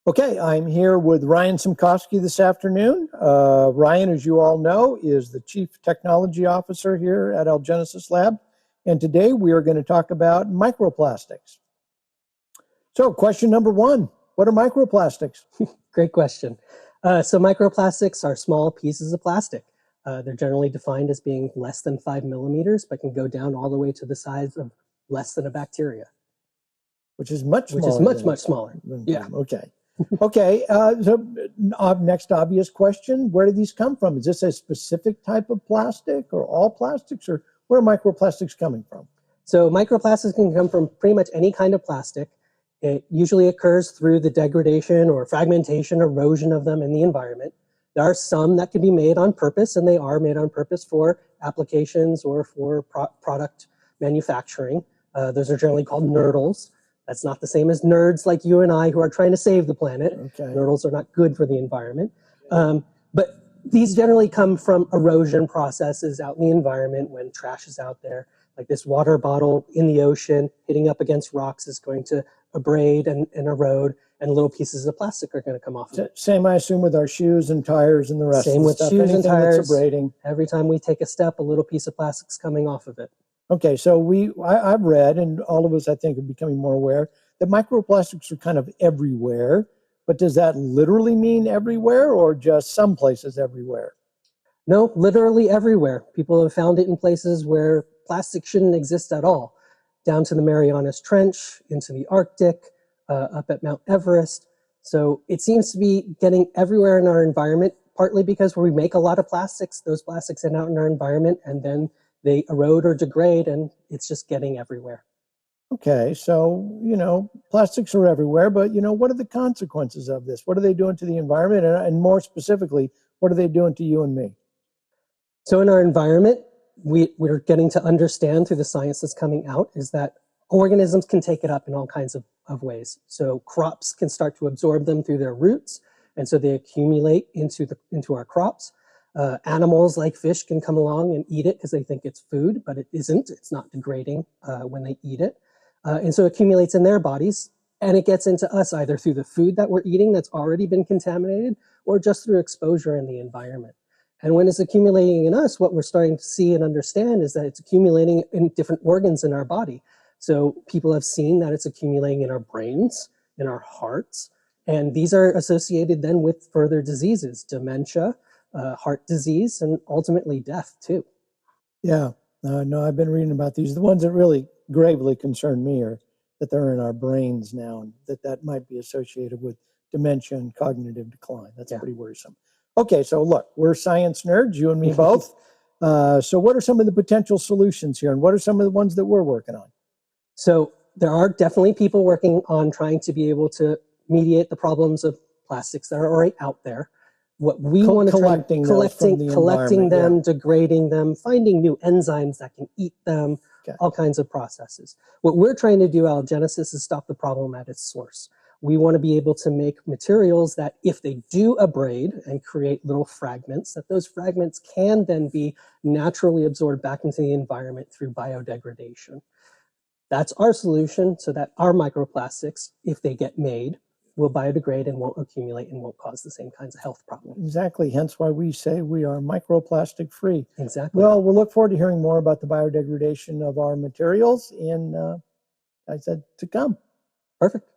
Okay, I'm here with Ryan Simkovsky this afternoon. Ryan, as you all know, is the Chief Technology Officer here at Algenesis Labs. And today we are going to talk about microplastics. So question number one, what are microplastics? Great question. So microplastics are small pieces of plastic. They're generally defined as being less than 5 millimeters, but can go down all the way to the size of less than a bacteria. Which is much smaller. Which is much smaller. Yeah. Okay. Okay. So next obvious question, where do these come from? Is this a specific type of plastic or all plastics, or where are microplastics coming from? So microplastics can come from pretty much any kind of plastic. It usually occurs through the degradation or fragmentation, erosion of them in the environment. There are some that can be made on purpose, and they are made on purpose for applications or for product manufacturing. Those are generally called nurdles. That's not the same as nerds like you and I who are trying to save the planet. Okay. Nurdles are not good for the environment. But these generally come from erosion processes out in the environment when trash is out there. Like this water bottle in the ocean hitting up against rocks is going to abrade and erode, and little pieces of plastic are going to come off of it. Same, I assume, with our shoes and tires and the rest of the stuff. Same with shoes and tires. That's abrading. Every time we take a step, a little piece of plastic's coming off of it. Okay, so I've read, and all of us, I think, are becoming more aware, that microplastics are kind of everywhere. But does that literally mean everywhere, or just some places everywhere? No, literally everywhere. People have found it in places where plastic shouldn't exist at all, down to the Marianas Trench, into the Arctic, up at Mount Everest. So it seems to be getting everywhere in our environment, partly because when we make a lot of plastics, those plastics end out in our environment, and then they erode or degrade, and it's just getting everywhere. Okay, so, plastics are everywhere, but, what are the consequences of this? What are they doing to the environment? And more specifically, what are they doing to you and me? So in our environment, we're getting to understand through the science that's coming out is that organisms can take it up in all kinds of ways. So crops can start to absorb them through their roots, and so they accumulate into our crops. Animals like fish can come along and eat it because they think it's food, but it isn't. It's not degrading when they eat it. And so it accumulates in their bodies, and it gets into us either through the food that we're eating that's already been contaminated, or just through exposure in the environment. And when it's accumulating in us, what we're starting to see and understand is that it's accumulating in different organs in our body. So people have seen that it's accumulating in our brains, in our hearts, and these are associated then with further diseases, dementia, heart disease, and ultimately death too. Yeah, no, I've been reading about these. The ones that really gravely concern me are that they're in our brains now, and that might be associated with dementia and cognitive decline. That's pretty worrisome. Okay, so look, we're science nerds, you and me both. So what are some of the potential solutions here, and what are some of the ones that we're working on? So there are definitely people working on trying to be able to mediate the problems of plastics that are already out there. What we want to try collecting them, degrading them, finding new enzymes that can eat them, all kinds of processes. What we're trying to do at Algenesis is stop the problem at its source. We want to be able to make materials that if they do abrade and create little fragments, that those fragments can then be naturally absorbed back into the environment through biodegradation. That's our solution, so that our microplastics, if they get made, will biodegrade and won't accumulate and won't cause the same kinds of health problems. Exactly, hence why we say we are microplastic free. Exactly. Well, we'll look forward to hearing more about the biodegradation of our materials in, I said, to come. Perfect.